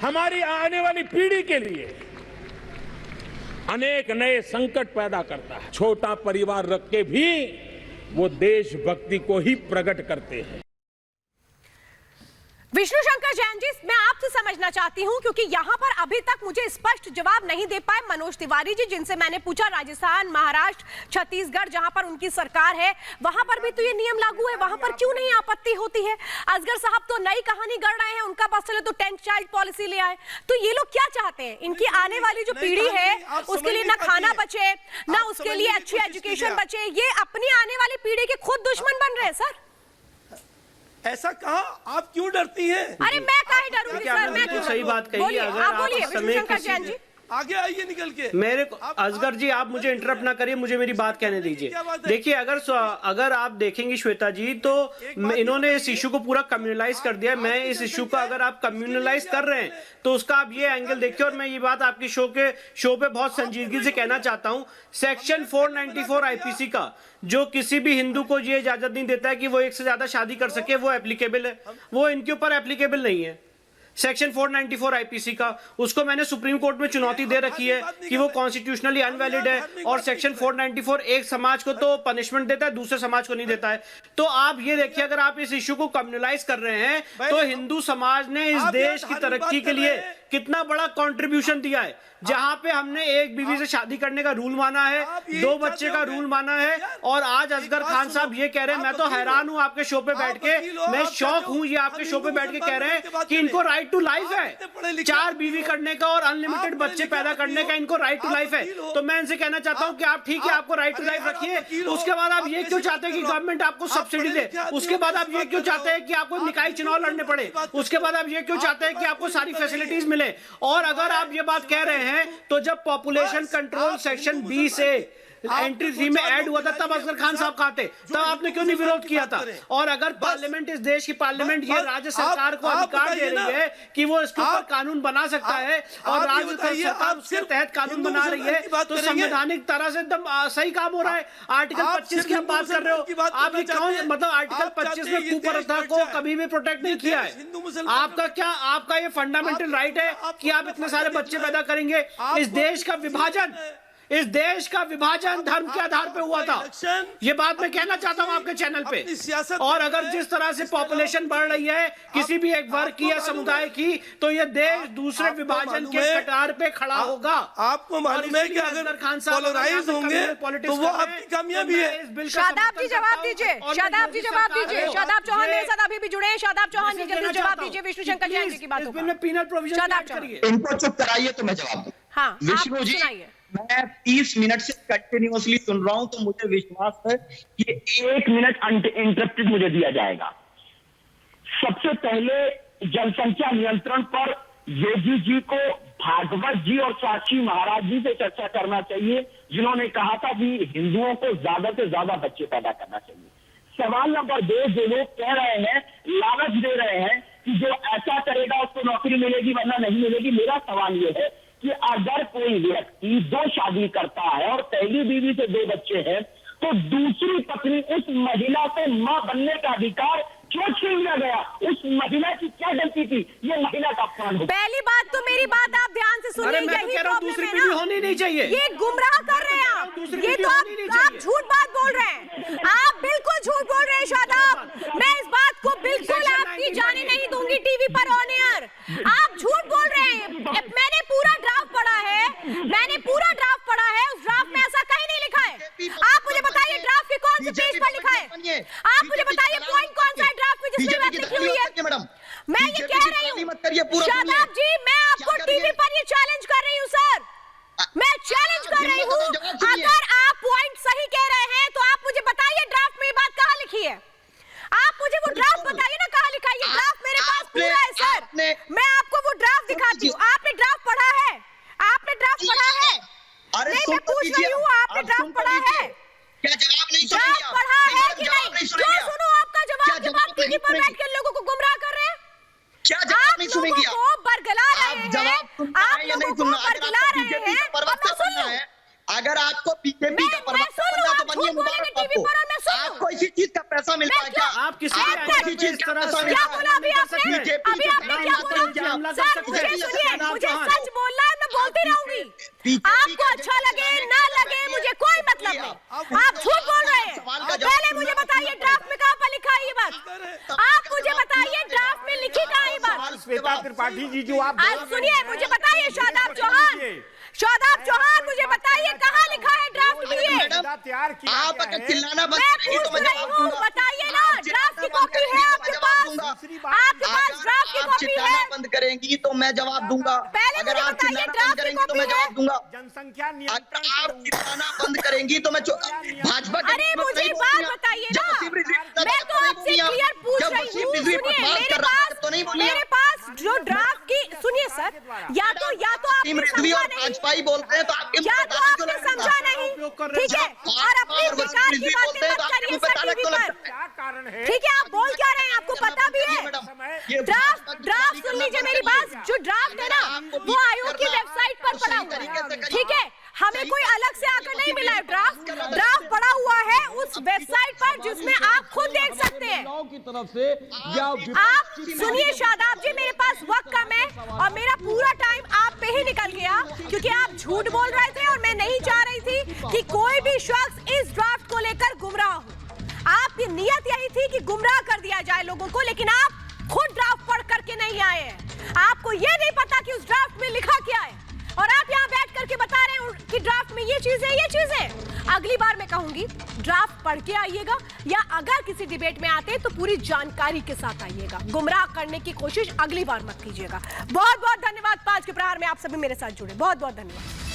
हमारी आने वाली पीढ़ी के लिए अनेक नए संकट पैदा करता है। छोटा परिवार रख के भी वो देशभक्ति को ही प्रकट करते हैं। विष्णु शंकर जैन जी, मैं आपसे समझना चाहती हूं, क्योंकि यहां पर अभी तक मुझे स्पष्ट जवाब नहीं दे पाए मनोज तिवारी जी, जिनसे मैंने पूछा राजस्थान, महाराष्ट्र, छत्तीसगढ़, जहां पर उनकी सरकार है, वहां पर भी तो ये नियम लागू है, वहां पर क्यों नहीं आपत्ति होती है? असगर साहब तो नई कहानी गढ़ रहे हैं, उनका बस चले तो 10th चाइल्ड पॉलिसी ले आए। तो ये लोग क्या चाहते हैं? इनकी आने वाली जो पीढ़ी है उसके लिए ना खाना बचे, ना उसके लिए अच्छी एजुकेशन बचे, ये अपनी आने वाली पीढ़ी के खुद दुश्मन बन रहे हैं। सर ऐसा कहा, आप क्यों डरती हैं? अरे मैं काहे डरूंगी सर, मैं क्यों? सही बात कही। अगर आप समय किसी आगे आइए निकल के। मेरे को असगर जी, आप मुझे इंटरप्ट ना करिए, मुझे मेरी बात कहने दीजिए। देखिए, अगर आप देखेंगे श्वेता जी, तो इन्होंने इस इशू को पूरा कम्युनलाइज कर दिया है। मैं इस इशू का, अगर आप कम्युनलाइज कर रहे हैं तो उसका आप ये एंगल देखिए, और मैं ये बात आपकी शो पे बहुत संजीदगी से कहना चाहता हूं। सेक्शन 494 आईपीसी का, जो किसी भी हिंदू को ये इजाजत नहीं देता है कि वो एक से ज्यादा शादी कर सके, वो एप्लीकेबल है, वो इनके ऊपर एप्लीकेबल नहीं है। सेक्शन 494 आईपीसी का, उसको मैंने सुप्रीम कोर्ट में चुनौती दे रखी है कि वो कॉन्स्टिट्यूशनली अनवैलिड है, और सेक्शन 494 एक समाज को तो पनिशमेंट देता है, दूसरे समाज को नहीं देता है। तो आप ये देखिए, अगर आप इस इश्यू को कम्युनलाइज कर रहे हैं तो हिंदू समाज ने इस देश की तरक्की के लिए कितना बड़ा कंट्रीब्यूशन दिया है। जहां पे हमने एक बीवी से शादी करने का रूल माना है, 2 बच्चे का रूल माना है, और आज असगर खान साहब ये कह रहे हैं, मैं तो हैरान हूं आपके शो पे बैठ के, मैं शौक हूं, ये आपके शो पे बैठ के कह रहे हैं कि इनको राइट टू लाइफ है, 4 बीवी करने का और अनलिमिटेड बच्चे पैदा करने का इनको राइट टू लाइफ है। तो मैं इनसे कहना चाहता हूं कि आप ठीक है, आपको राइट टू लाइफ रखिए, उसके बाद आप ये क्यों चाहते हैं कि गवर्नमेंट आपको सब्सिडी दे? उसके बाद आप ये क्यों चाहते हैं कि आपको निकाय चुनाव लड़ने पड़े? उसके बाद आप ये क्यों चाहते हैं कि आपको सारी फैसिलिटीज मिले? और अगर आप ये बात कह रहे हैं, तो जब पॉपुलेशन कंट्रोल सेक्शन 20 से एंट्री 3 में ऐड हुआ था, तब असगर खान साहब कहा थे, तब आपने क्यों नहीं विरोध किया था? और अगर पार्लियामेंट, इस देश की पार्लियामेंट ये राज्य सरकार को अधिकार दे रही है कि वो इसके ऊपर कानून बना सकता है, और राज्य सरकार उसके तहत कानून बना रही है, तो संवैधानिक तरह से एकदम सही काम हो रहा है। आर्टिकल 25 की आप बात कर रहे हो, आप ये कौन, मतलब आर्टिकल 25 में कुप्रथा को कभी भी प्रोटेक्ट नहीं किया है। आपका क्या, आपका ये फंडामेंटल राइट है कि आप इतने सारे बच्चे पैदा करेंगे? इस देश का विभाजन धर्म के आधार पे हुआ था, ये बात मैं कहना चाहता हूं आपके चैनल पे। और अगर जिस तरह से पॉपुलेशन बढ़ रही है किसी भी एक वर्ग की या समुदाय की, तो ये देश दूसरे विभाजन के कटार पे खड़ा होगा। आपको मालूम है कि अगर पोलराइज होंगे तो वो आपकी कामयाबी है। शादाब जी जवाब दीजिए, शादाब जी जवाब दीजिए। शादाब चौहान मेरे साथ अभी भी जुड़े हैं। शादाब चौहान जी जल्दी जवाब दीजिए विष्णु शंकर जैन जी की बातों का। पीनल प्रोविजन ऐड करिए। इनको चुप कराइए तो मैं जवाब दूं। हाँ, विष्णु जी, मैं 30 मिनट से कंटिन्यूअसली सुन रहा हूं, तो मुझे विश्वास है कि 1 मिनट अनइंटरप्टेड मुझे दिया जाएगा। सबसे पहले जनसंख्या नियंत्रण पर योगी जी को भागवत जी और साक्षी महाराज जी से चर्चा करना चाहिए, जिन्होंने कहा था कि हिंदुओं को ज्यादा से ज्यादा बच्चे पैदा करना चाहिए। सवाल नंबर 2, जो लोग कह रहे हैं, लालच दे रहे हैं कि जो ऐसा करेगा उसको नौकरी मिलेगी वरना नहीं मिलेगी, मेरा सवाल यह है कि अगर कोई व्यक्ति 2 शादी करता है और पहली बीवी से 2 बच्चे हैं, तो दूसरी पत्नी उस महिला को मां बनने का अधिकार क्यों छीन लिया गया? उस महिला की क्या गलती थी? ये महिला का अपमान है। पहली बात तो मेरी बात आप ध्यान से सुनिए, यही दूसरी पीढ़ी होनी नहीं चाहिए। ये गुमराह कर रहे हैं आप, ये तो आप झूठ बात बोल रहे हैं, आप बिल्कुल झूठ बोल रहे हैं शादाब। मैं इस बात को बिल्कुल आपकी जाने नहीं दूंगी टीवी पर ऑन एयर। आप झूठ बोल रहे हैं। मैंने पूरा ड्राफ्ट पढ़ा है, उस ड्राफ्ट में ऐसा कहीं नहीं लिखा है। आप मुझे बताइए ड्राफ्ट के कौन से पेज पर लिखा है? आप मुझे बताइए पॉइंट कौन सा है ड्राफ्ट में जिसमें बात लिखी हुई है? मैं ये कह रही हूँ शादाब जी, मैं आपको टीवी पर ये चैलेंज कर रही हूँ सर, मैं चैलेंज कर रही हूँ। अगर आप पॉइंट सही कह रहे हैं तो आप मुझे बताइए ड्राफ्ट में ये बात कहाँ लिखी है? आप मुझे वो ड्राफ्ट बताइए ना, कहाँ लिखा है? ये ड्राफ्ट मेरे पास पूरा है सर, मैं आपको वो ड्राफ्ट दिखाती हूँ। आपने ड्राफ्ट पढ़ा है? आपने ड्राफ्ट पढ़ा है? सुनना आप है या नहीं लोगों सुनना? को बरगला रहे हैं, प्रवक्ता अब मैं बनना सुन है, अगर आपको बीजेपी का प्रवक्ता बनना तो बनिए, मुबारक आपको। आपको इसी चीज का पैसा मिलता है क्या? आप किसी आपको इसी चीज का पैसा मिलता है? बोला अभी आपने? बीजेपी अभी आपने क्या बोला? सर मुझे सुनिए, मुझे सच बोलना है, मैं बोलती रहूंगी। आपको अच्छा लगे ना लगे मुझे कोई मतलब नहीं, आप झूठ बोल रहे हैं। पहले मुझे बताइए ड्राफ्ट में कहां पर लिखा है ये बात? आप मुझे बताइए ड्राफ्ट में लिखी कहां है ये बात? श्वेता त्रिपाठी जी जो आप आज सुनिए, मुझे बताइए शादाब चौहान मुझे बताइए कहां लिखा है ड्राफ्ट में ये? आप अगर चिल्लाना बंद मैं करेंगी तो पूछ मैं रही जवाब हूँ, दूंगा। बताइए ना, ड्राफ्ट की कॉपी है आपके पास? आपके पास ड्राफ्ट की आप कॉपी चिल्लाना है? बंद करेंगी तो मैं जवाब दूंगा। पहले अगर मुझे आप बताइए चिल्लाना ड्राफ्ट बंद की करेंगी तो कॉपी मैं है? जवाब दूंगा। जनसंख्या अगर आप चिल्लाना बंद करेंगी तो मैं भाजपा के अरे मुझे बात बताइए ना, मैं तो आपसे क्लियर पूछ रही हूँ। सुनिए, मेरे पास जो ड्राफ्ट की, सुनिए सर, या तो आपने समझा नहीं, भाजपाई बोलते हैं तो आपके या तो आपने समझा नहीं, ठीक है? और अपने विचार की बातें मत करिए सर टीवी पर, ठीक है? आप बोल क्या रहे हैं, आपको पता भी है? ड्राफ्ट सुन लीजिए मेरी बात, जो ड्राफ्ट है ना वो आयोग की वेबसाइट पर पड़ा हुआ है, ठीक है? हमें कोई अलग से आकर नहीं मिला है। ड्राफ्ट पड़ा हुआ है उस वेबसाइट पर जिसमें आप खुद देख सकते हैं। की तरफ से या आप सुनिए शादाब जी, मेरे पास वक्त कम है और मेरा पूरा टाइम आप पे ही निकल गया क्योंकि आप झूठ बोल रहे थे और मैं नहीं चाह रही थी कि कोई भी शख्स इस ड्राफ्ट को लेकर गुमराह हो। आपकी नियत यही थी कि गुमराह कर दिया जाए लोगों को, लेकिन आप खुद ड्राफ्ट पढ़ करके नहीं आए हैं। आपको यह नहीं पता कि उस ड्राफ्ट में लिखा क्या है और आप यहाँ बैठ करके बता रहे हैं कि ड्राफ्ट में ये चीज है, ये चीज है। अगली बार मैं कहूंगी ड्राफ्ट पढ़ के आइएगा, या अगर किसी डिबेट में आते हैं तो पूरी जानकारी के साथ आइएगा। गुमराह करने की कोशिश अगली बार मत कीजिएगा। बहुत बहुत धन्यवाद। 5 के प्रहार में आप सभी मेरे साथ जुड़े, बहुत बहुत धन्यवाद।